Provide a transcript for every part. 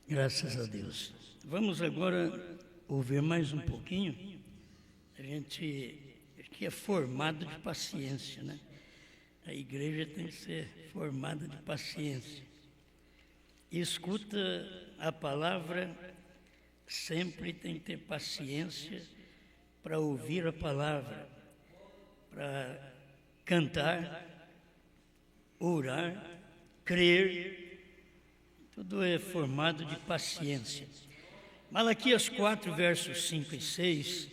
Graças a Deus. Vamos agora ouvir mais um pouquinho. A gente aqui é formado de paciência, né? A igreja tem que ser formada de paciência. Escuta a palavra, sempre tem que ter paciência para ouvir a palavra, para cantar, orar, crer. Tudo é formado de paciência. Malaquias 4, versos 5 e 6,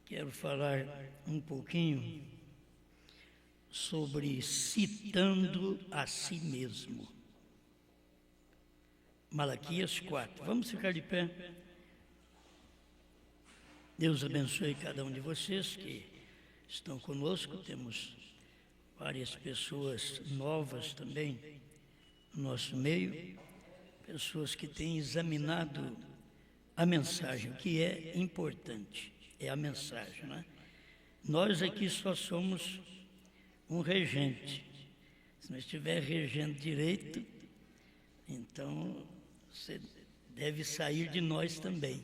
quero falar um pouquinho sobre citando a si mesmo. Malaquias 4. Vamos ficar de pé. Deus abençoe cada um de vocês que estão conosco. Temos várias pessoas novas também no nosso meio, pessoas que têm examinado a mensagem, o que é importante, é a mensagem, né? Nós aqui só somos um regente. Se não estiver regendo direito, então você deve sair de nós também,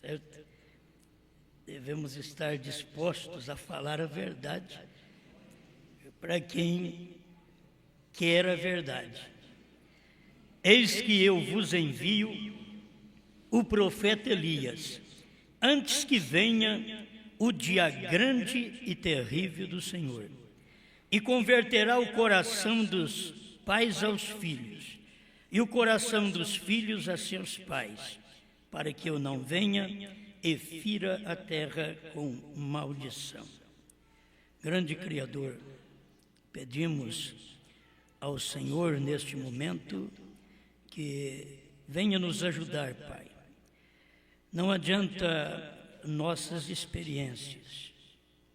certo? Devemos estar dispostos a falar a verdade para quem quer a verdade. Eis que eu vos envio o profeta Elias, antes que venha o dia grande e terrível do Senhor, e converterá o coração dos pais aos filhos, e o coração dos filhos a seus pais, para que eu não venha e fira a terra com maldição. Grande Criador, pedimos ao Senhor neste momento que venha nos ajudar, Pai. Não adianta nossas experiências,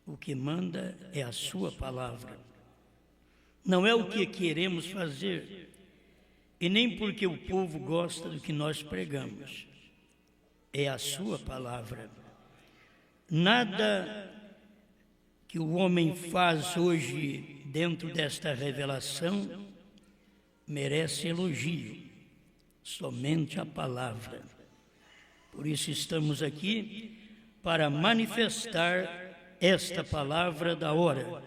o que manda é a Sua palavra. Não é o que queremos fazer, e nem porque o povo gosta do que nós pregamos, é a Sua palavra. Nada que o homem faz hoje dentro desta revelação merece elogio, somente a palavra. Por isso estamos aqui para manifestar esta palavra da hora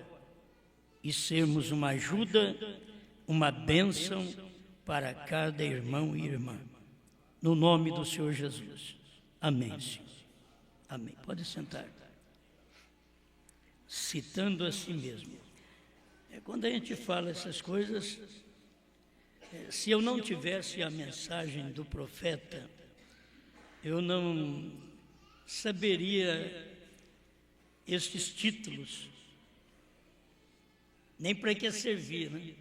e sermos uma ajuda, uma bênção para cada irmão e irmã. No nome do Senhor Jesus. Amém, Senhor. Amém. Pode sentar. Citando a si mesmo. Quando a gente fala essas coisas, se eu não tivesse a mensagem do profeta, eu não saberia estes títulos, nem para que servir, né?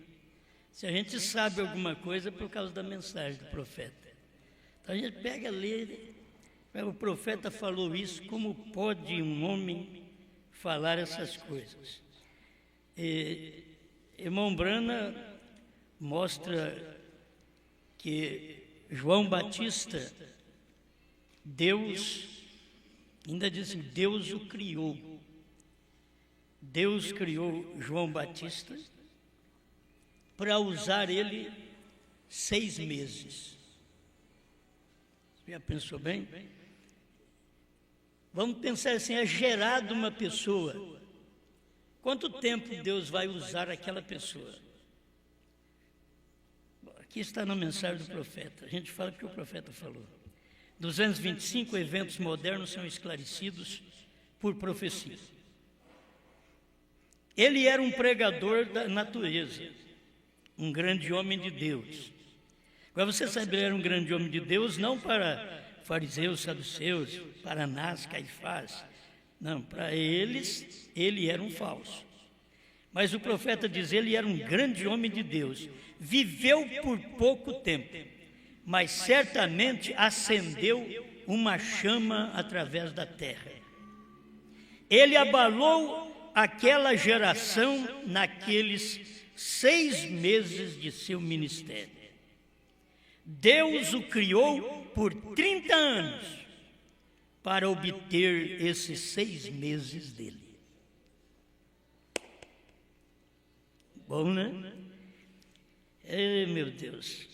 Se a gente sabe alguma coisa é por causa da mensagem do profeta. Então a gente pega, lê, o profeta falou isso, como pode um homem falar essas coisas? Irmão Brana mostra que João Batista, Deus, ainda diz assim, Deus o criou. Deus criou João Batista para usar ele 6 meses. Já pensou bem? Vamos pensar assim, é gerado uma pessoa. Quanto tempo Deus vai usar aquela pessoa? Aqui está na mensagem do profeta. A gente fala o que o profeta falou. 225 eventos modernos são esclarecidos por profecia. Ele era um pregador da natureza, um grande homem de Deus. Agora você sabe, ele era um grande homem de Deus, não para fariseus, saduceus, para Anás, Caifás. Não, para eles, ele era um falso. Mas o profeta diz, ele era um grande homem de Deus. Viveu por pouco tempo, mas certamente acendeu uma chama através da terra. Ele abalou aquela geração naqueles 6 meses de seu ministério. Deus o criou por 30 anos para obter esses 6 meses dele. Bom, né? Meu Deus.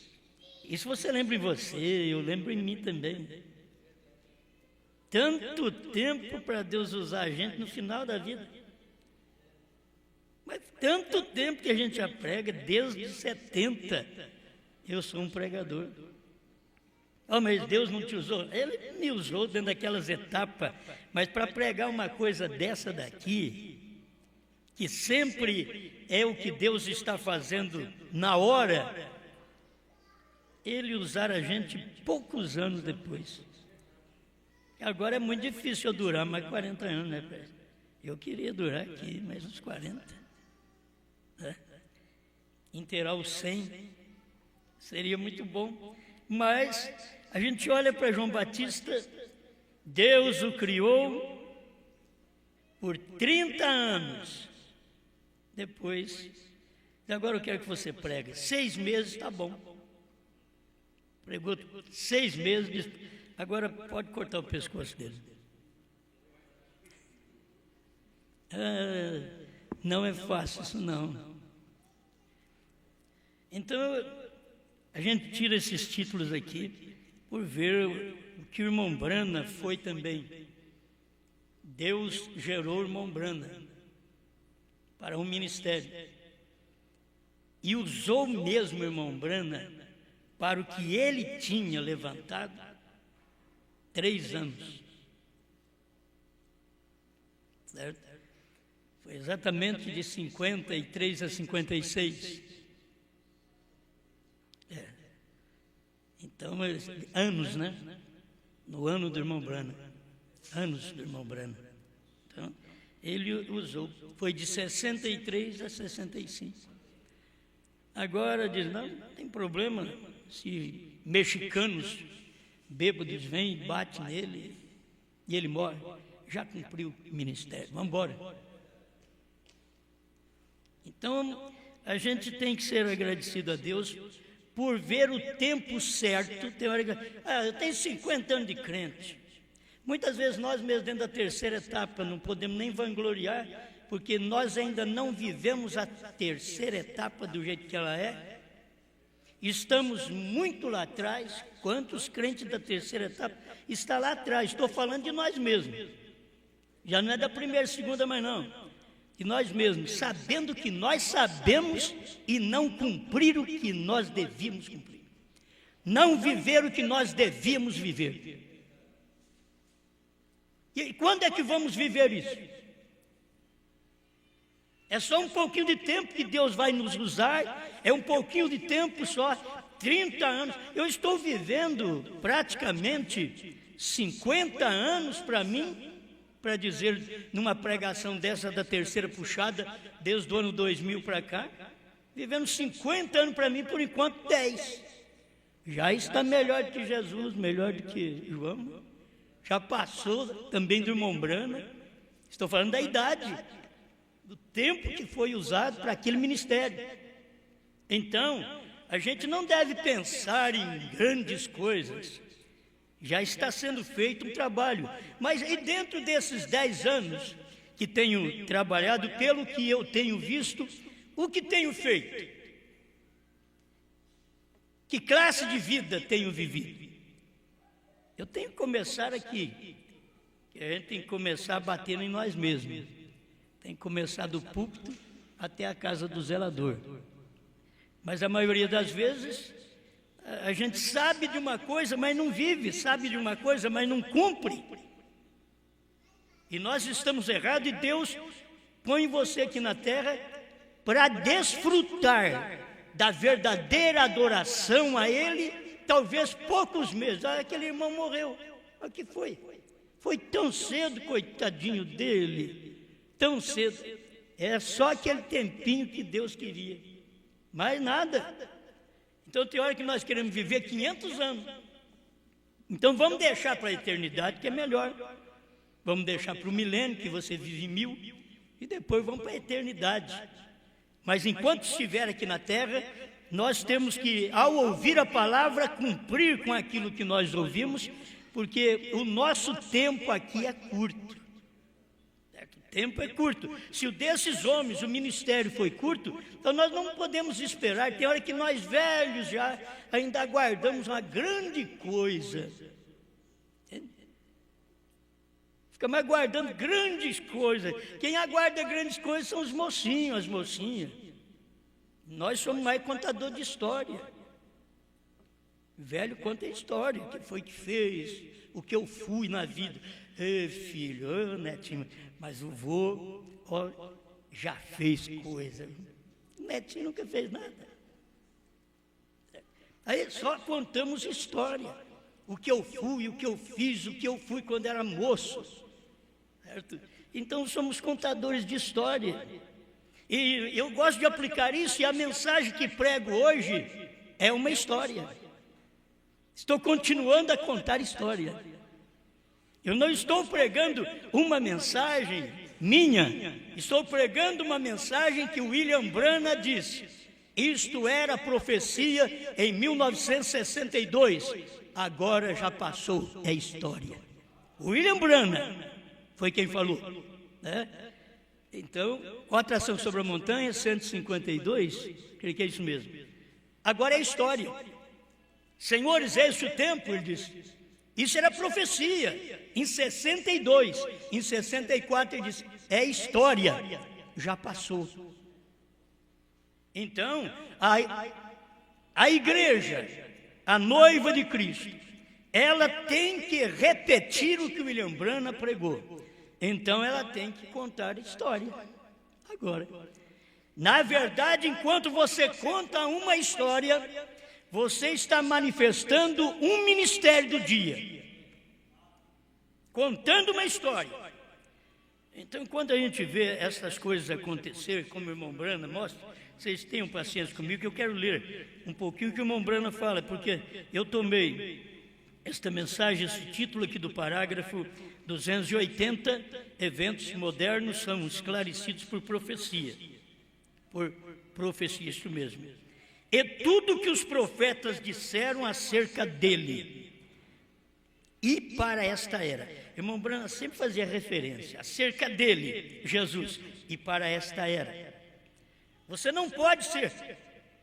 Isso você lembra em você, eu lembro em mim também. Tanto tempo para Deus usar a gente no final da vida. Mas tanto tempo que a gente já prega, desde 70, eu sou um pregador. Oh, mas Deus não te usou? Ele me usou dentro daquelas etapas, mas para pregar uma coisa dessa daqui, que sempre é o que Deus está fazendo na hora, Ele usar a gente poucos anos depois. Agora é muito difícil eu durar mais 40 anos, né, pai? Eu queria durar aqui mais uns 40. Né? Inteirar os 100 seria muito bom. Mas a gente olha para João Batista, Deus o criou por 30 anos. Depois, agora eu quero que você pregue. 6 meses está bom. Pregou 6 meses, agora pode cortar o pescoço dele. Não é fácil isso não. Então, a gente tira esses títulos aqui por ver o que o irmão Brana foi também. Deus gerou o irmão Brana para um ministério. E usou mesmo o irmão Brana para o que ele tinha levantado 3 anos. Certo? Foi exatamente de 53 a 56. Então, anos, né? No ano do irmão Brana. Anos do irmão Brana. Então, ele usou. Foi de 63 a 65. Agora diz, não tem problema se mexicanos bêbados vêm e batem nele e ele morre. Já cumpriu o ministério. Vamos embora. Então, a gente tem que ser agradecido a Deus por ver o tempo certo. Tem hora que, eu tenho 50 anos de crente. Muitas vezes nós mesmos dentro da terceira etapa não podemos nem vangloriar, porque nós ainda não vivemos a terceira etapa do jeito que ela é. Estamos muito lá atrás. Quantos crentes da terceira etapa estão lá atrás? Estou falando de nós mesmos. Já não é da primeira, segunda, mas não. De nós mesmos, sabendo que nós sabemos e não cumprir o que nós devíamos cumprir. Não viver o que nós devíamos viver. E quando é que vamos viver isso? É só um pouquinho de tempo que Deus vai nos usar, é um pouquinho de tempo só, 30 anos. Eu estou vivendo praticamente 50 anos para mim, para dizer, numa pregação dessa da terceira puxada, desde o ano 2000 para cá, vivendo 50 anos para mim, por enquanto 10. Já está melhor do que Jesus, melhor do que João. Já passou também do irmão Brana. Estou falando da idade, do tempo que foi usado para aquele ministério. Então, a gente não deve pensar em grandes coisas. Já está sendo feito um trabalho. Mas e dentro desses 10 anos que tenho trabalhado, pelo que eu tenho visto, o que tenho feito? Que classe de vida tenho vivido? Eu tenho que começar aqui. A gente tem que começar batendo em nós mesmos. Tem que começar do púlpito até a casa do zelador. Mas a maioria das vezes, a gente sabe de uma coisa, mas não vive. Sabe de uma coisa, mas não cumpre. E nós estamos errados, e Deus põe você aqui na terra para desfrutar da verdadeira adoração a Ele, talvez poucos meses. Aquele irmão morreu. O que foi? Foi tão cedo, coitadinho dele, tão cedo. É só aquele tempinho que Deus queria, mais nada. Então tem hora que nós queremos viver 500 anos. Então vamos deixar para a eternidade, que é melhor. Vamos deixar para o milênio, que você vive 1000, e depois vamos para a eternidade. Mas enquanto estiver aqui na terra, nós temos que, ao ouvir a palavra, cumprir com aquilo que nós ouvimos, porque o nosso tempo aqui é curto. O tempo é curto. Se o desses homens, o ministério foi curto, então nós não podemos esperar. Tem hora que nós velhos já ainda aguardamos uma grande coisa. Ficamos aguardando grandes coisas. Quem aguarda grandes coisas são os mocinhos, as mocinhas. Nós somos mais contador de história. O velho conta a história, o que foi que fez, o que eu fui na vida. Ei, filho, netinho, mas o vô já fez coisa. O netinho nunca fez nada. Aí só contamos história. O que eu fui, o que eu fiz, o que eu fui quando era moço. Certo? Então somos contadores de história. E eu gosto de aplicar isso, e a mensagem que prego hoje é uma história. Estou continuando a contar história. Eu não estou pregando uma mensagem minha, estou pregando uma mensagem que William Branham disse. Isto era profecia em 1962, agora já passou, é história. William Branham foi quem falou, né? Então, com a atração sobre a montanha, 152, creio que é isso mesmo. Agora é história. Senhores, é esse o tempo, ele disse. Isso era profecia, em 62. Em 64 ele disse, é história, já passou. Então, a igreja, a noiva de Cristo, ela tem que repetir o que William Branham pregou. Então ela tem que contar a história. Agora, na verdade, enquanto você conta uma história, você está manifestando um ministério do dia, contando uma história. Então, quando a gente vê essas coisas acontecer, como o irmão Branham mostra, vocês tenham paciência comigo, que eu quero ler um pouquinho o que o irmão Branham fala, porque eu tomei esta mensagem, esse título aqui do parágrafo 280, eventos modernos são esclarecidos por profecia. Por profecia, isso mesmo. E tudo que os profetas disseram acerca dele e para esta era. Irmão Branham sempre fazia referência acerca dele, Jesus, e para esta era. Você não pode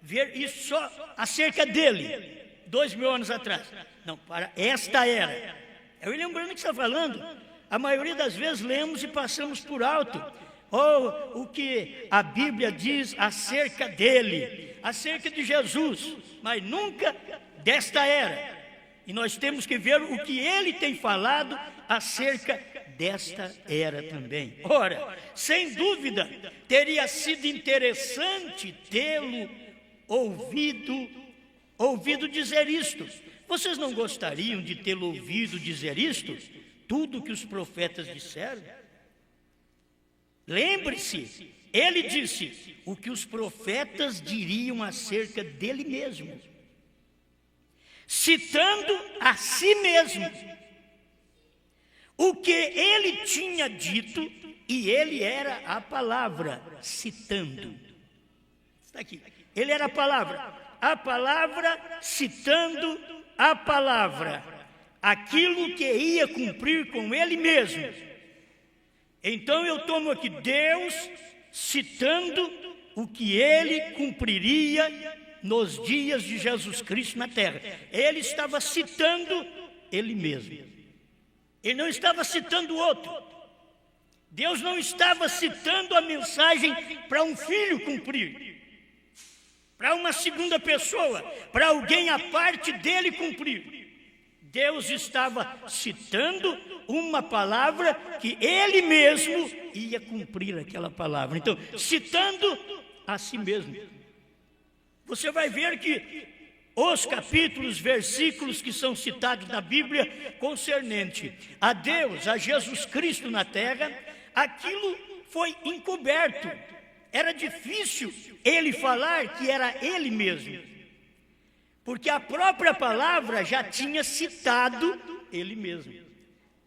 ver isso só acerca dele, 2000 anos atrás. Não, para esta era. É o William Branham que está falando. A maioria das vezes lemos e passamos por alto. Ou o que a Bíblia diz acerca dele, acerca de Jesus, mas nunca desta era. E nós temos que ver o que ele tem falado acerca desta era também. Ora, sem dúvida, teria sido interessante tê-lo ouvido dizer isto. Vocês não gostariam de tê-lo ouvido dizer isto? Tudo que os profetas disseram? Lembre-se, ele disse o que os profetas diriam acerca dele mesmo, citando a si mesmo o que ele tinha dito, e ele era a palavra, citando. Está aqui, ele era a palavra citando a palavra, aquilo que ia cumprir com ele mesmo. Então eu tomo aqui Deus citando o que ele cumpriria nos dias de Jesus Cristo na terra. Ele estava citando ele mesmo. Ele não estava citando outro. Deus não estava citando a mensagem para um filho cumprir, para uma segunda pessoa, para alguém à parte dele cumprir. Deus estava citando uma palavra que ele mesmo ia cumprir aquela palavra. Então, citando a si mesmo. Você vai ver que os capítulos, versículos que são citados na Bíblia concernente a Deus, a Jesus Cristo na terra, aquilo foi encoberto. Era difícil ele falar que era ele mesmo, porque a própria palavra já tinha citado ele mesmo.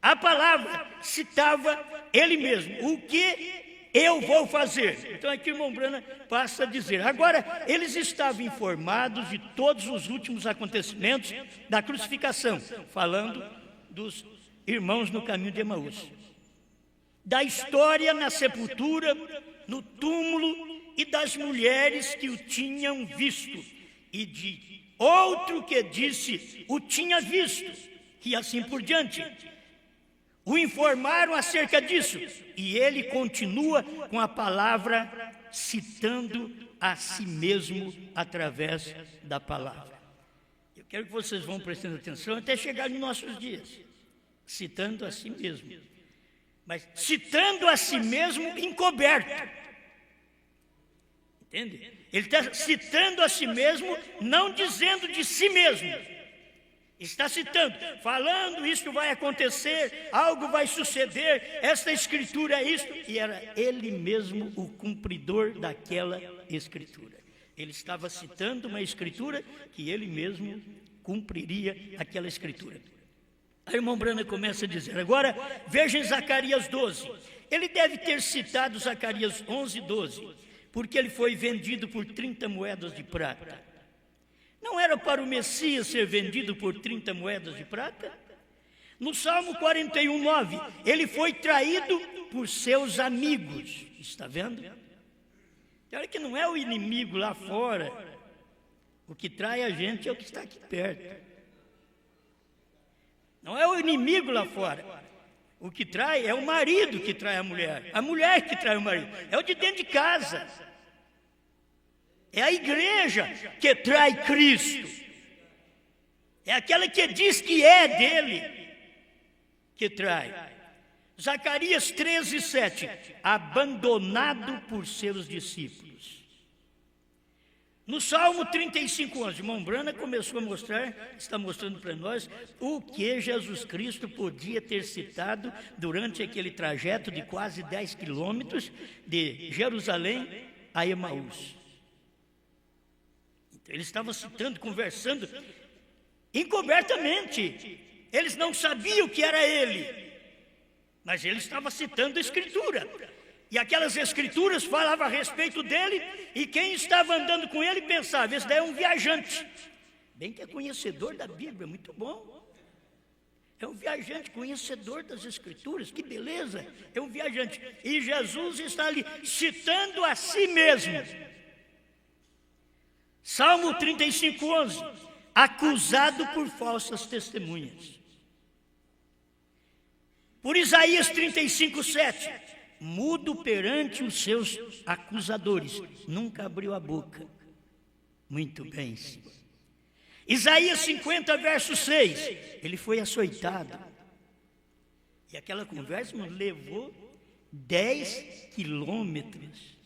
A palavra citava ele mesmo. O que eu vou fazer? Então aqui o irmão Branham passa a dizer. Agora, eles estavam informados de todos os últimos acontecimentos da crucificação, falando dos irmãos no caminho de Emaús. da história na sepultura, no túmulo e das mulheres que o tinham visto, e de outro que disse, o tinha visto, e assim por diante. O informaram acerca disso, e ele continua com a palavra, citando a si mesmo através da palavra. Eu quero que vocês vão prestando atenção até chegar nos nossos dias, citando a si mesmo, mas citando a si mesmo encoberto. Entende? Ele está citando a si mesmo, não dizendo de si mesmo. Está citando, falando isso vai acontecer, algo vai suceder, esta escritura é isto, e era ele mesmo o cumpridor daquela escritura. Ele estava citando uma escritura que ele mesmo cumpriria aquela escritura. A irmã Brana começa a dizer, agora veja em Zacarias 12, ele deve ter citado Zacarias 11, 12, porque ele foi vendido por 30 moedas de prata. Não era para o Messias ser vendido por 30 moedas de prata? No Salmo 41, 9, ele foi traído por seus amigos. Está vendo? Olha que não é o inimigo lá fora. O que trai a gente é o que está aqui perto. Não é o inimigo lá fora. O que trai é o marido que trai a mulher que trai o marido. É o de dentro de casa. É a igreja que trai Cristo. É aquela que diz que é dele que trai. Zacarias 13, 7. Abandonado por seus discípulos. No Salmo 35, 11, irmão Brana começou a mostrar, está mostrando para nós, o que Jesus Cristo podia ter citado durante aquele trajeto de quase 10 quilômetros de Jerusalém a Emaús. Ele estava citando, conversando encobertamente. Eles não sabiam que era ele, mas ele estava citando a Escritura. E aquelas Escrituras falavam a respeito dele, e quem estava andando com ele pensava, esse daí é um viajante. Bem que é conhecedor da Bíblia, muito bom. É um viajante, conhecedor das Escrituras, que beleza, é um viajante. E Jesus está ali citando a si mesmo. Salmo 35, 11, acusado por falsas testemunhas. Por Isaías 35, 7, mudo perante os seus acusadores, nunca abriu a boca. Muito bem, Senhor. Isaías 50, verso 6, ele foi açoitado. E aquela conversa nos levou 10 quilômetros.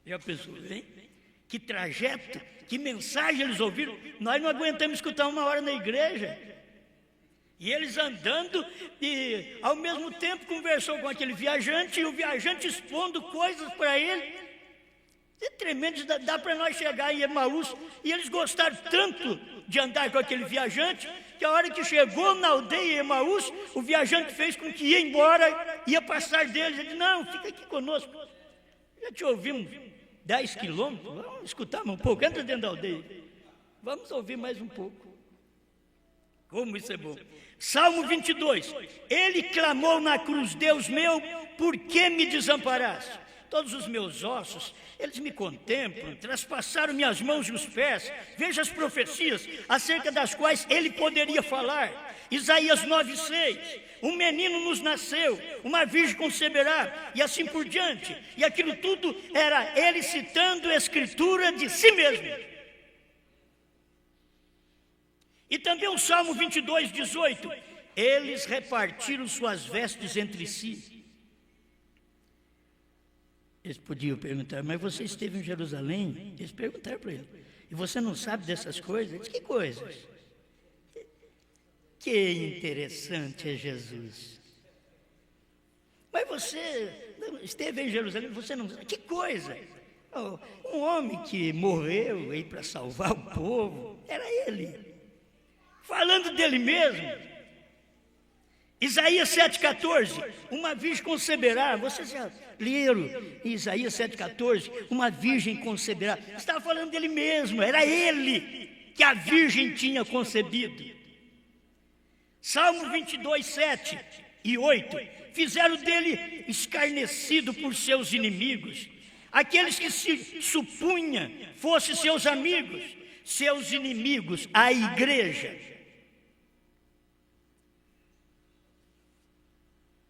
Já pensou, hein? Que trajeto, que mensagem eles ouviram. Nós não aguentamos escutar uma hora na igreja. E eles andando, e ao mesmo tempo conversou com aquele viajante, e o viajante expondo coisas para ele. É tremendo, dá para nós chegar em Emaús, e eles gostaram tanto de andar com aquele viajante, que a hora que chegou na aldeia Emaús, o viajante fez com que ia embora, ia passar deles. Ele disse, não, fica aqui conosco. Já te ouvimos 10 quilômetros, vamos escutar um pouco, entra dentro da aldeia. Vamos ouvir mais um pouco. Como isso é bom. Salmo 22, ele clamou na cruz, Deus meu, por que me desamparaste? Todos os meus ossos, eles me contemplam, traspassaram minhas mãos e os pés. Veja as profecias acerca das quais ele poderia falar. Isaías 9:6, um menino nos nasceu, uma virgem conceberá, e assim por diante. E aquilo tudo era ele citando a Escritura de si mesmo. E também o Salmo 22:18, eles repartiram suas vestes entre si. Eles podiam perguntar, mas você esteve em Jerusalém? Eles perguntaram para ele, e você não sabe dessas coisas? Ele disse, que coisas? Que interessante é Jesus. Mas você esteve em Jerusalém, você não sabe? Que coisa? Oh, um homem que morreu aí para salvar o povo, era ele. Falando dele mesmo. Isaías 7,14, uma virgem conceberá. Vocês já leram Isaías 7,14, uma virgem conceberá. Estava falando dele mesmo, era ele que a virgem tinha concebido. Salmo 22:7, 8, fizeram dele escarnecido por seus inimigos, aqueles que se supunha fossem seus amigos, seus inimigos, a igreja.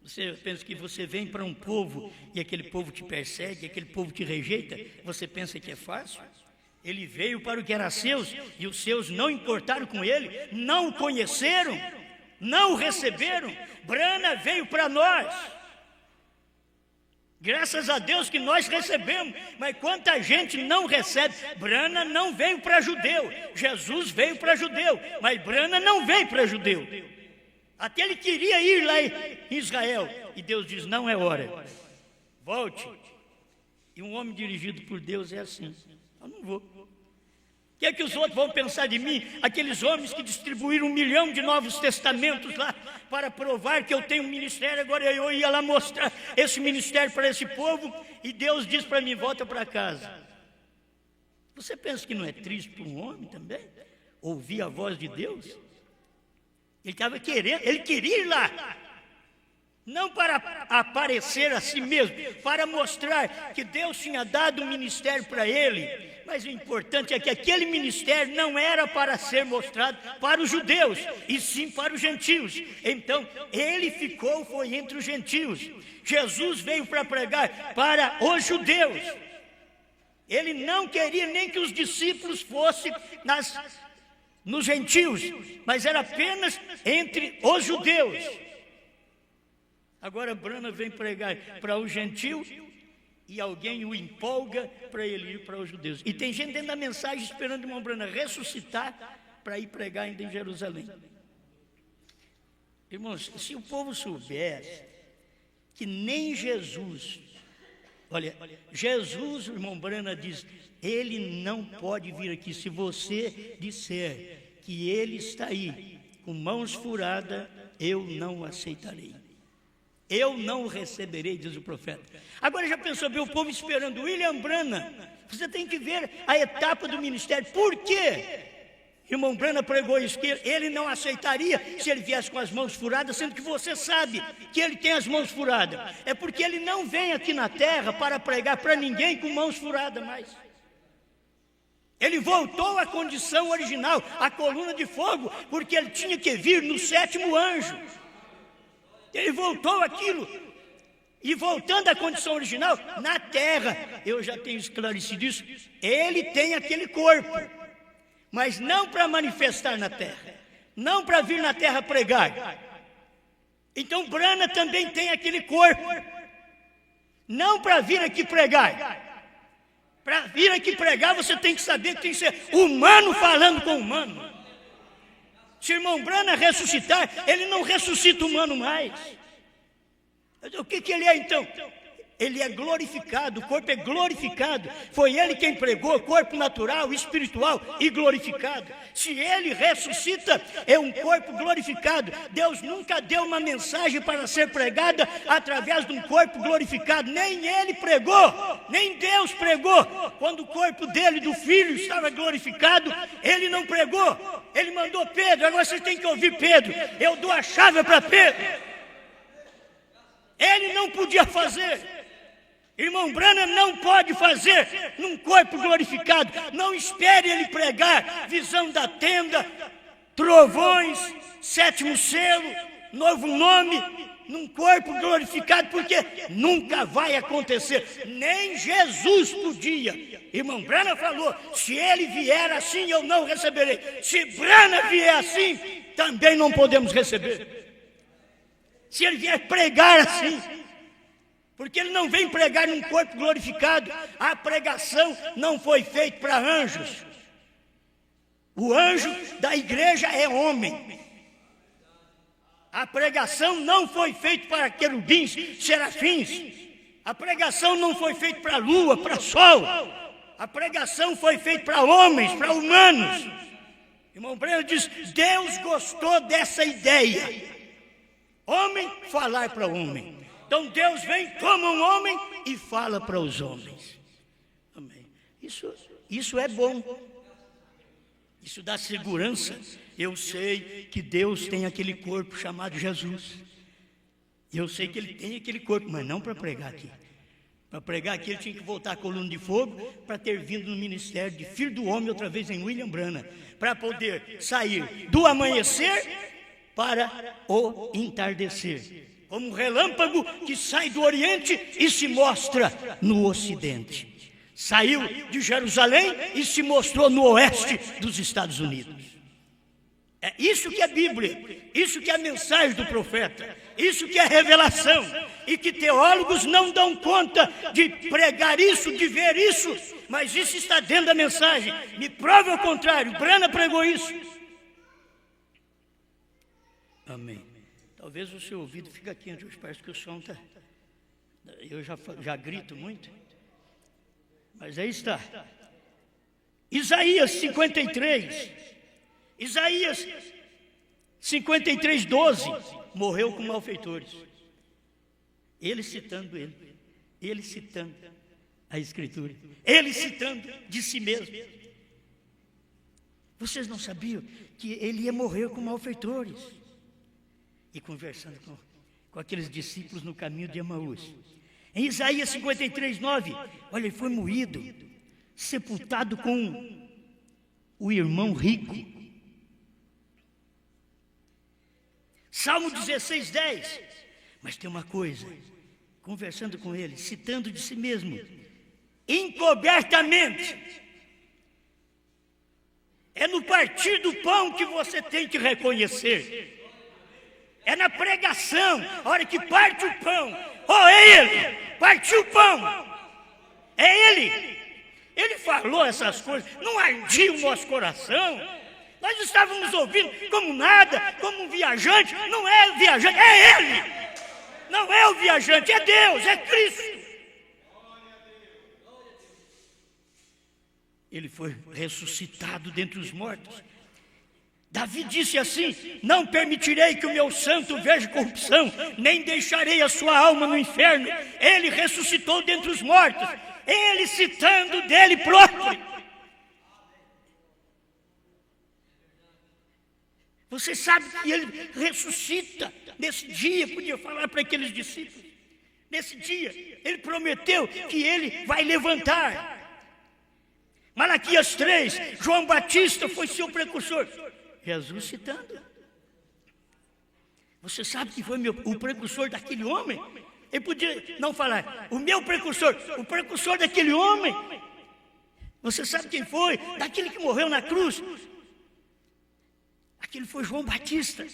Você pensa que você vem para um povo e aquele povo te persegue, aquele povo te rejeita, você pensa que é fácil? Ele veio para o que era seus e os seus não importaram com ele, não o conheceram, não o receberam. Brana veio para nós. Graças a Deus que nós recebemos, mas quanta gente não recebe. Brana não veio para judeu, Jesus veio para judeu, mas Brana não veio para judeu. Até ele queria ir lá em Israel, e Deus diz, não é hora, volte. E um homem dirigido por Deus é assim, eu não vou. O que é que os outros vão pensar de mim? Aqueles homens que distribuíram 1 milhão de Novos Testamentos lá, para provar que eu tenho um ministério, agora eu ia lá mostrar esse ministério para esse povo, e Deus diz para mim, volta para casa. Você pensa que não é triste para um homem também? Ouvir a voz de Deus? Ele estava querendo, ele queria ir lá, não para aparecer a si mesmo, para mostrar que Deus tinha dado um ministério para ele. Mas o importante é que aquele ministério não era para ser mostrado para os judeus, e sim para os gentios. Então, ele foi entre os gentios. Jesus veio para pregar para os judeus. Ele não queria nem que os discípulos fossem nos gentios, mas era apenas entre os judeus. Agora Brana vem pregar para o gentio e alguém o empolga para ele ir para os judeus. E tem gente dentro da mensagem esperando o irmão Brana ressuscitar para ir pregar ainda em Jerusalém. Irmãos, se o povo soubesse que nem Jesus, olha, Jesus, o irmão Brana diz, ele não pode vir aqui se você disser que ele está aí com mãos furadas, eu não o aceitarei. Eu não o receberei, diz o profeta. Agora já pensou bem, o povo esperando William Brana. Você tem que ver a etapa do ministério. Por quê? Irmão Brana pregou isso, que ele não aceitaria se ele viesse com as mãos furadas, sendo que você sabe que ele tem as mãos furadas. É porque ele não vem aqui na terra para pregar para ninguém com mãos furadas mais. Ele voltou à condição original, a coluna de fogo, porque ele tinha que vir no 7º anjo. Ele voltou àquilo. E voltando à condição original, na terra, eu já tenho esclarecido isso, ele tem aquele corpo, mas não para manifestar na terra, não para vir na terra pregar. Então Brana também tem aquele corpo, não para vir aqui pregar. Para vir aqui pregar, você tem que saber que tem que ser humano falando com humano. Se o irmão Brana ressuscitar, ele não ressuscita humano mais. O que ele é então? Ele é glorificado, o corpo é glorificado. Foi ele quem pregou, corpo natural, espiritual e glorificado. Se ele ressuscita, é um corpo glorificado. Deus nunca deu uma mensagem para ser pregada através de um corpo glorificado. Nem ele pregou, nem Deus pregou. Quando o corpo dele, do filho, estava glorificado, ele não pregou. Ele mandou Pedro, agora vocês têm que ouvir Pedro. Eu dou a chave para Pedro. Ele não podia fazer. Irmão Brana não pode fazer num corpo glorificado. Não espere ele pregar visão da tenda, trovões, 7º selo, novo nome, num corpo glorificado, porque nunca vai acontecer. Nem Jesus podia. Irmão Brana falou, se ele vier assim, eu não receberei. Se Brana vier assim, também não podemos receber. Se ele vier pregar assim, porque ele não vem pregar num corpo glorificado. A pregação não foi feita para anjos. O anjo da igreja é homem. A pregação não foi feita para querubins, serafins. A pregação não foi feita para lua, para sol. A pregação foi feita para homens, para humanos. Irmão Breno diz, Deus gostou dessa ideia. Homem falar para homem. Então Deus vem como um homem e fala para os homens. Amém. Isso é bom. Isso dá segurança. Eu sei que Deus tem aquele corpo chamado Jesus. Eu sei que ele tem aquele corpo, mas não para pregar aqui. Para pregar aqui ele tinha que voltar à coluna de fogo, para ter vindo no ministério de Filho do Homem outra vez em William Branham, para poder sair do amanhecer para o entardecer, como um relâmpago que sai do Oriente e se mostra no Ocidente. Saiu de Jerusalém e se mostrou no oeste dos Estados Unidos. É isso que é Bíblia, isso que é a mensagem do profeta, isso que é revelação, e que teólogos não dão conta de pregar isso, de ver isso, mas isso está dentro da mensagem. Me prove ao contrário, Branham pregou isso. Amém. Talvez o seu ouvido fique aqui, hoje parece que o som está... Eu já grito muito, mas aí está. Isaías 53... Isaías 53, 12, morreu com malfeitores. Ele citando ele citando a Escritura, ele citando de si mesmo. Vocês não sabiam que ele ia morrer com malfeitores? E conversando com aqueles discípulos no caminho de Emaús. Em Isaías 53, 9, olha, ele foi moído, sepultado com o irmão rico. Salmo 16, 10. Mas tem uma coisa, conversando com ele, citando de si mesmo, encobertamente. É no partir do pão que você tem que reconhecer. É na pregação, a hora que parte o pão. Oh, é ele, partiu o pão. É ele. Ele falou essas coisas, não ardia o nosso coração. Nós estávamos ouvindo como nada, como um viajante. Não é o viajante, é Ele. Não é o viajante, é Deus, é Cristo. Ele foi ressuscitado dentre os mortos. Davi disse assim: não permitirei que o meu santo veja corrupção, nem deixarei a sua alma no inferno. Ele ressuscitou dentre os mortos, ele citando dele próprio. Você sabe que ele ressuscita nesse dia, podia falar para aqueles discípulos. Nesse dia, ele prometeu que ele vai levantar. Malaquias 3, João Batista foi seu precursor. Jesus citando. Você sabe que foi o precursor daquele homem? Ele podia não falar, o meu precursor, o precursor daquele homem. Você sabe quem foi? Daquele que morreu na cruz. Aquele foi João Batista.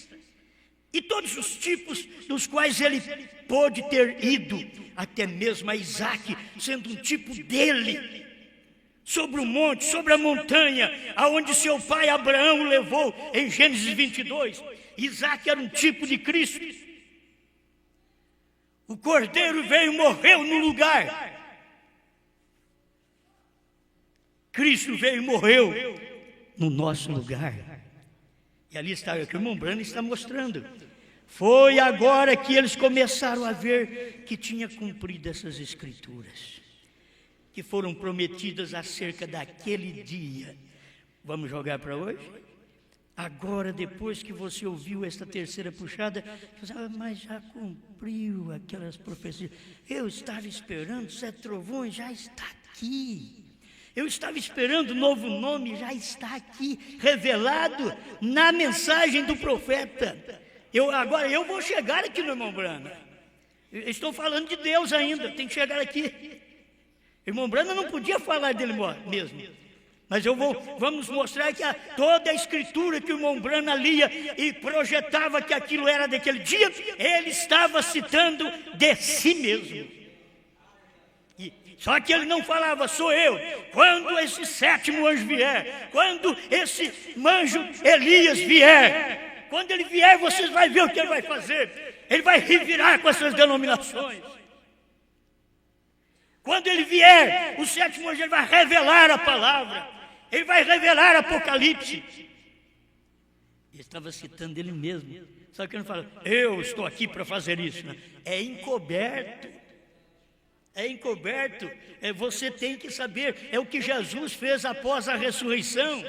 E todos os tipos dos quais ele pôde ter ido, até mesmo a Isaac, sendo um tipo dele, sobre o monte, sobre a montanha, aonde seu pai Abraão o levou, em Gênesis 22. Isaac era um tipo de Cristo. O cordeiro veio e morreu no lugar. Cristo veio e morreu no nosso lugar. E ali está, o que o irmão Branham está mostrando. Foi agora que eles começaram a ver que tinha cumprido essas escrituras, que foram prometidas acerca daquele dia. Vamos jogar para hoje? Agora, depois que você ouviu esta terceira puxada, você fala, mas já cumpriu aquelas profecias. Eu estava esperando, Sete Trovões já está aqui. Eu estava esperando o novo nome, já está aqui, revelado na mensagem do profeta. Agora eu vou chegar aqui no irmão Branham. Estou falando de Deus ainda, tem que chegar aqui. Irmão Branham não podia falar dele mesmo. Mas vamos mostrar que toda a escritura que o irmão Branham lia e projetava que aquilo era daquele dia, ele estava citando de si mesmo. Só que ele não falava, sou eu. Quando esse sétimo anjo vier, quando esse anjo Elias vier, quando ele vier, vocês vão ver o que ele vai fazer. Ele vai revirar com essas denominações. Quando ele vier, o sétimo anjo ele vai revelar a palavra. Ele vai revelar Apocalipse. Ele estava citando ele mesmo. Só que ele não fala, eu estou aqui para fazer isso. Não. É encoberto. É encoberto, você tem que saber, é o que Jesus fez após a ressurreição,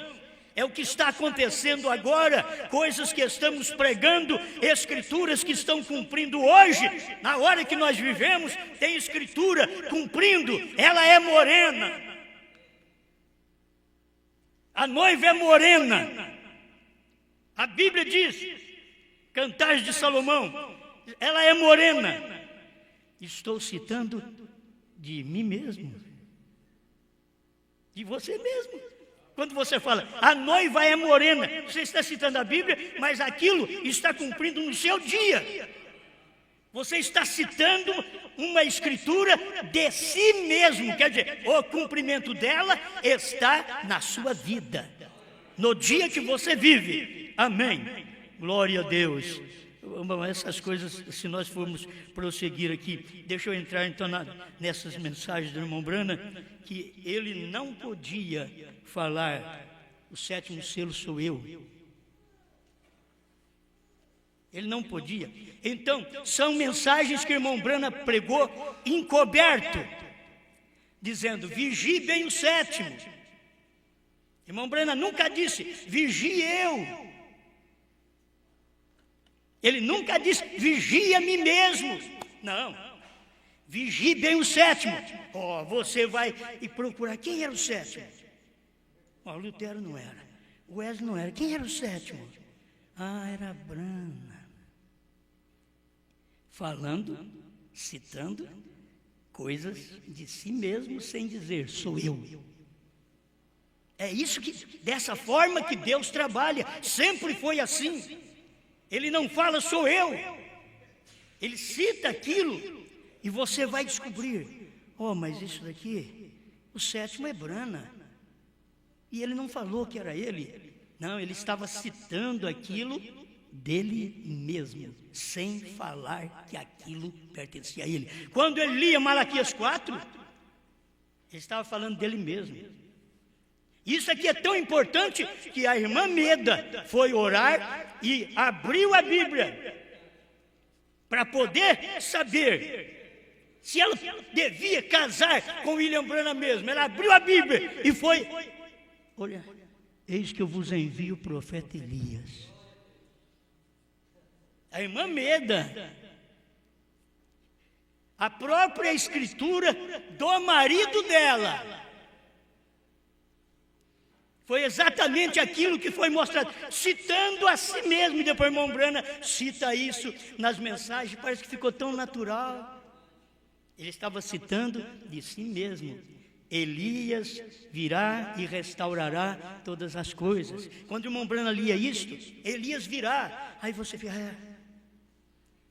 é o que está acontecendo agora, coisas que estamos pregando, escrituras que estão cumprindo hoje, na hora que nós vivemos, tem escritura cumprindo, ela é morena. A noiva é morena. A Bíblia diz, Cantares de Salomão, ela é morena. Estou citando de mim mesmo, de você mesmo. Quando você fala, a noiva é morena, você está citando a Bíblia, mas aquilo está cumprindo no seu dia. Você está citando uma escritura de si mesmo, quer dizer, o cumprimento dela está na sua vida, no dia que você vive. Amém. Glória a Deus. Essas coisas, se nós formos prosseguir aqui, deixa eu entrar então nessas mensagens do irmão Brana, que ele não podia falar, o sétimo selo sou eu. Ele não podia. Então, são mensagens que o irmão Brana pregou encoberto, dizendo, vigie bem o sétimo. Irmão Brana nunca disse, vigie eu. Ele nunca disse, vigie a mim mesmo. Não. Vigie bem o sétimo. Você vai e procurar. Quem era o sétimo? Lutero não era. Wesley não era. Quem era o sétimo? Era Brana. Falando, citando coisas de si mesmo, sem dizer, sou eu. É isso dessa forma que Deus trabalha. Sempre foi assim. Ele não fala, sou eu. Ele cita aquilo e você vai descobrir. Mas isso daqui, o sétimo é Brana. E ele não falou que era ele. Não, ele estava citando aquilo dele mesmo, sem falar que aquilo pertencia a ele. Quando ele lia Malaquias 4, ele estava falando dele mesmo. Isso aqui é tão importante que a irmã Meda foi orar e abriu a Bíblia para poder saber se ela devia casar com William Branham mesmo. Ela abriu a Bíblia e foi, olha, eis que eu vos envio o profeta Elias. A irmã Meda, a própria escritura do marido dela, foi exatamente aquilo que foi mostrado, citando a si mesmo. E depois o irmão Brana cita isso nas mensagens, parece que ficou tão natural. Ele estava citando de si mesmo. Elias virá e restaurará todas as coisas. Quando o irmão Brana lia isto, Elias virá. Aí você fica,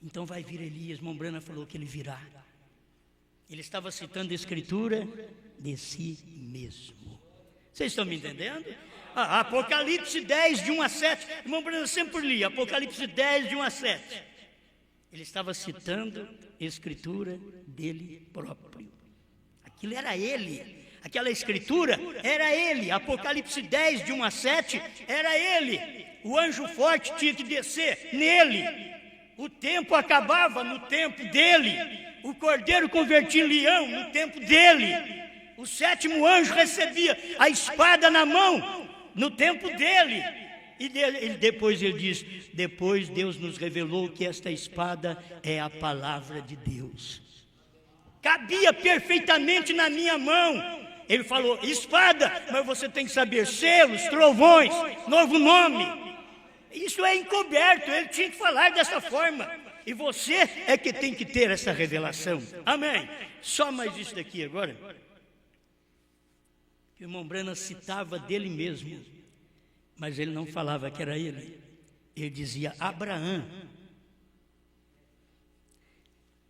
então vai vir Elias. O irmão Brana falou que ele virá. Ele estava citando a escritura de si mesmo. Vocês estão me entendendo? Apocalipse 10, de 1 a 7. O irmão Brana sempre lia Apocalipse 10, de 1 a 7. Ele estava citando a escritura dele próprio. Aquilo era ele. Aquela escritura era ele. Apocalipse 10, de 1 a 7, era ele. O anjo forte tinha que descer nele. O tempo acabava no tempo dele. O cordeiro convertia em leão no tempo dele. O sétimo anjo recebia a espada na mão no tempo dele. E depois ele diz, depois Deus nos revelou que esta espada é a palavra de Deus. Cabia perfeitamente na minha mão. Ele falou, espada, mas você tem que saber selos, trovões, novo nome. Isso é encoberto, ele tinha que falar dessa forma. E você é que tem que ter essa revelação. Amém. Só mais isso daqui agora. O irmão Brana citava dele mesmo, mas ele não falava que era ele. Ele dizia Abraão.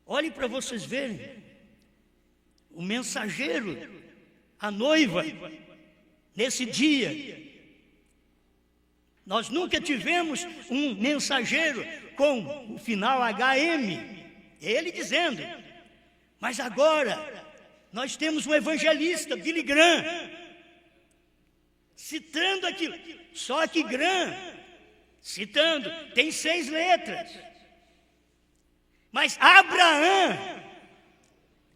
Olhe para vocês verem, o mensageiro, a noiva, nesse dia. Nós nunca tivemos um mensageiro com o final HM, ele dizendo, mas agora nós temos um evangelista, Billy Graham, citando aquilo. Só que Graham, citando, tem 6 letras. Mas Abraão,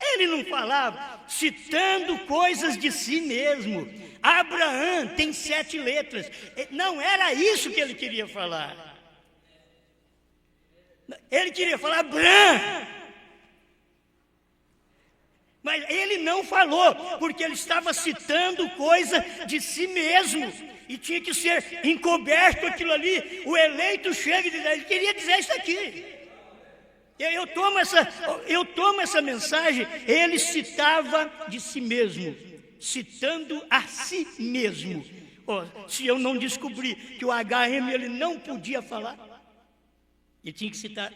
ele não falava, citando coisas de si mesmo. Abraão tem 7 letras. Não era isso que ele queria falar. Ele queria falar Abrão. Mas ele não falou, porque ele estava citando coisa de si mesmo. E tinha que ser encoberto aquilo ali. O eleito chega e diz, ele queria dizer isso aqui. Eu tomo essa mensagem. Ele citava de si mesmo, citando a si mesmo. Se eu não descobri que o HM ele não podia falar, ele tinha que citar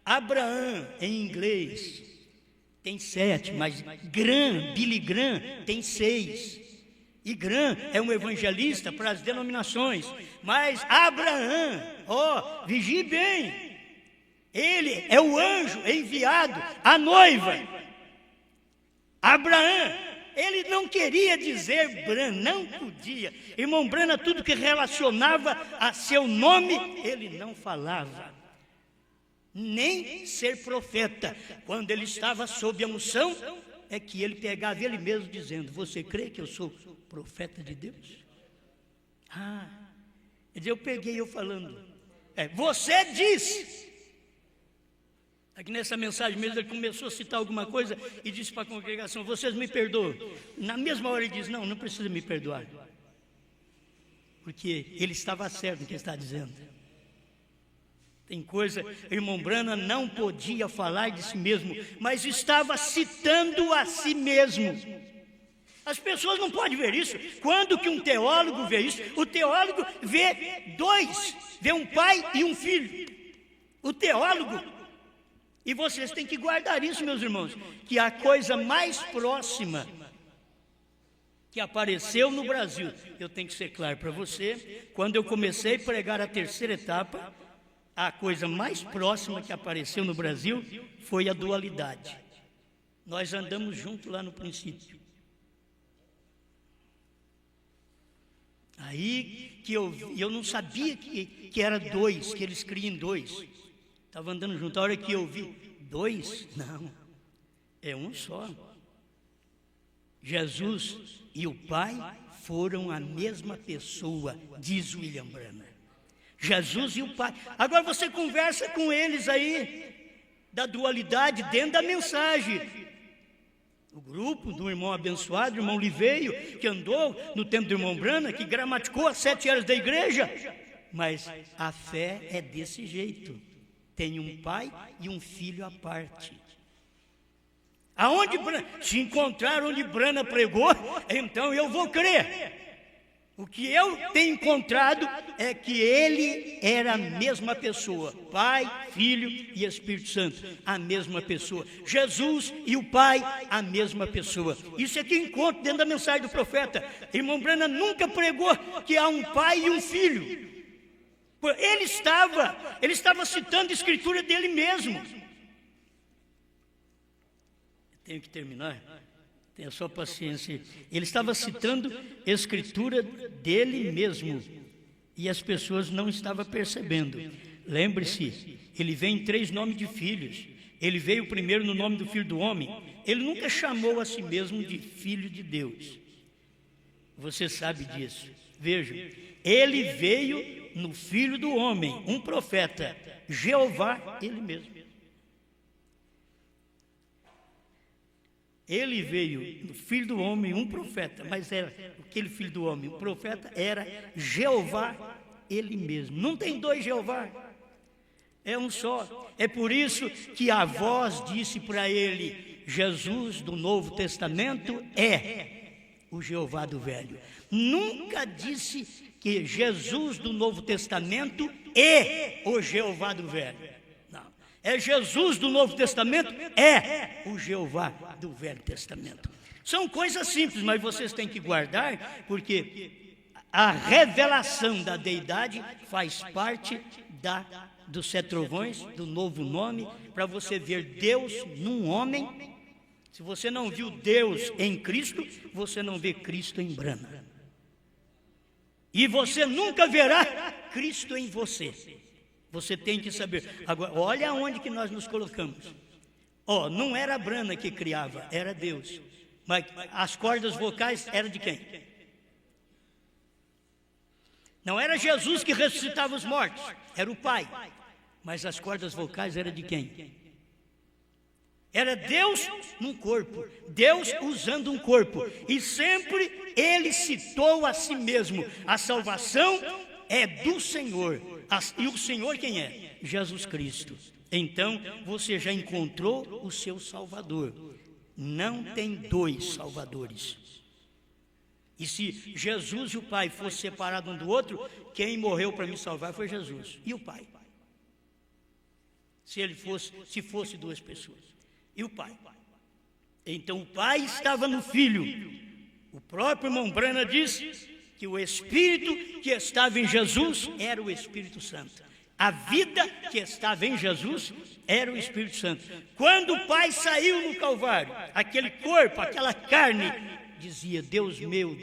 Abraão em inglês. Tem 7, mas Billy Graham tem 6. E Graham é um evangelista para as denominações. Mas Abraão, vigie bem. Ele é o anjo enviado à noiva. Abraão, ele não queria dizer Bran, não podia. Irmão Brana, tudo que relacionava a seu nome, ele não falava. Nem ser profeta. Quando ele estava sob a unção, é que ele pegava ele mesmo dizendo, você crê que eu sou profeta de Deus? Eu peguei eu falando, você disse. Aqui nessa mensagem mesmo ele começou a citar alguma coisa e disse para a congregação, vocês me perdoam. Na mesma hora ele diz, não precisa me perdoar. Porque ele estava certo no que está dizendo. Tem coisa, irmão Brana não podia falar de si mesmo, mas estava citando a si mesmo. As pessoas não podem ver isso. Quando que um teólogo vê isso? O teólogo vê 2, vê um pai e um filho. O teólogo, e vocês têm que guardar isso, meus irmãos, que a coisa mais próxima que apareceu no Brasil, eu tenho que ser claro para você, quando eu comecei a pregar a 3ª etapa, a coisa mais próxima que apareceu no Brasil foi a dualidade. Nós andamos juntos lá no princípio. Aí que eu não sabia que era 2, que eles criam 2. Estava andando junto, a hora que eu vi 2, não, é um só. Jesus e o Pai foram a mesma pessoa, diz William Branham. Jesus e o Pai. Agora você conversa com eles aí, da dualidade dentro da mensagem. O grupo do irmão abençoado, o irmão Liveio, que andou no tempo do irmão Brana, que gramaticou as 7 áreas da igreja. Mas a fé é desse jeito. Tem um pai e um filho à parte. Se encontrar onde Brana pregou, então eu vou crer. O que eu tenho encontrado é que ele era a mesma pessoa, Pai, Filho e Espírito Santo, a mesma pessoa. Jesus e o Pai, a mesma pessoa. Isso é que eu encontro dentro da mensagem do profeta. Irmão Brana nunca pregou que há um pai e um filho. Ele estava citando a escritura dele mesmo. Tenho que terminar. Tenha só paciência. Ele estava citando a escritura dele mesmo. E as pessoas não estavam percebendo. Lembre-se, ele vem em 3 nomes de filhos. Ele veio primeiro no nome do Filho do Homem. Ele nunca chamou a si mesmo de Filho de Deus. Você sabe disso. Vejam, ele veio no Filho do Homem, um profeta. Jeová, ele mesmo. Ele veio no Filho do Homem, um profeta, mas era aquele Filho do Homem, o profeta era Jeová, ele mesmo. Não tem 2 Jeová, é um só. É por isso que a voz disse para ele, Jesus do Novo Testamento é o Jeová do Velho. Nunca disse que Jesus do Novo Testamento é o Jeová do Velho. É Jesus do Novo Testamento, é o Jeová do Velho Testamento. São coisas simples, mas vocês têm que guardar, porque a revelação da deidade faz parte dos 7 trovões, do novo nome, para você ver Deus num homem. Se você não viu Deus em Cristo, você não vê Cristo em Brana. E você nunca verá Cristo em você. Você tem que saber. Agora, olha onde que nós nos colocamos. Não era a Brana que criava, era Deus. Mas as cordas vocais eram de quem? Não era Jesus que ressuscitava os mortos, era o Pai. Mas as cordas vocais eram de quem? Era Deus num corpo, Deus usando um corpo. E sempre Ele citou a si mesmo: a salvação é do Senhor. E o Senhor quem é? Jesus Cristo. Então você já encontrou o seu Salvador. Não tem dois Salvadores. E se Jesus e o Pai fossem separados um do outro, quem morreu para me salvar foi Jesus e o Pai. Se fosse duas pessoas. E o Pai. Então o Pai estava no Filho. O próprio irmão Brana disse que o Espírito que estava em Jesus era o Espírito Santo. A vida que estava em Jesus era o Espírito Santo. Quando o Pai saiu no Calvário, aquele corpo, aquela carne, dizia: Deus meu,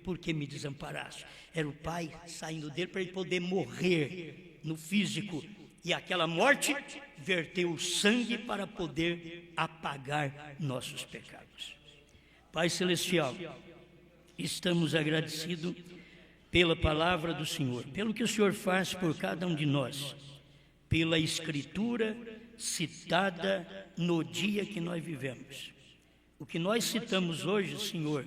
por que me desamparaste? Era o Pai saindo dele para ele poder morrer no físico. E aquela morte verteu o sangue para poder apagar nossos pecados. Pai Celestial, estamos agradecidos pela palavra do Senhor, pelo que o Senhor faz por cada um de nós, pela Escritura citada no dia que nós vivemos. O que nós citamos hoje, Senhor,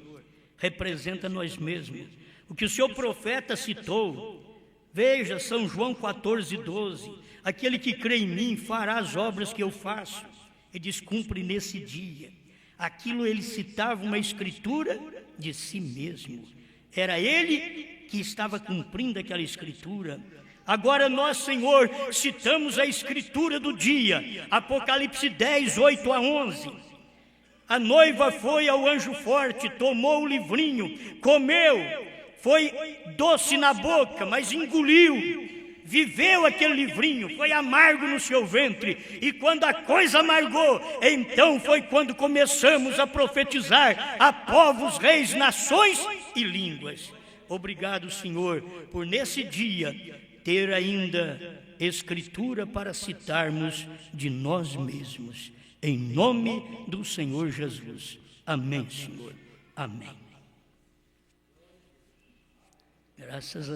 representa nós mesmos. O que o Senhor profeta citou, veja, São João 14:12, aquele que crê em mim fará as obras que eu faço, e descumpre nesse dia. Aquilo ele citava uma escritura de si mesmo. Era ele que estava cumprindo aquela escritura. Agora nós, Senhor, citamos a escritura do dia, Apocalipse 10:8-11. A noiva foi ao anjo forte, tomou o livrinho, comeu, foi doce na boca, mas engoliu. Viveu aquele livrinho, foi amargo no seu ventre. E quando a coisa amargou, então foi quando começamos a profetizar a povos, reis, nações e línguas. Obrigado, Senhor, por nesse dia ter ainda escritura para citarmos de nós mesmos. Em nome do Senhor Jesus. Amém, Senhor. Amém. Graças a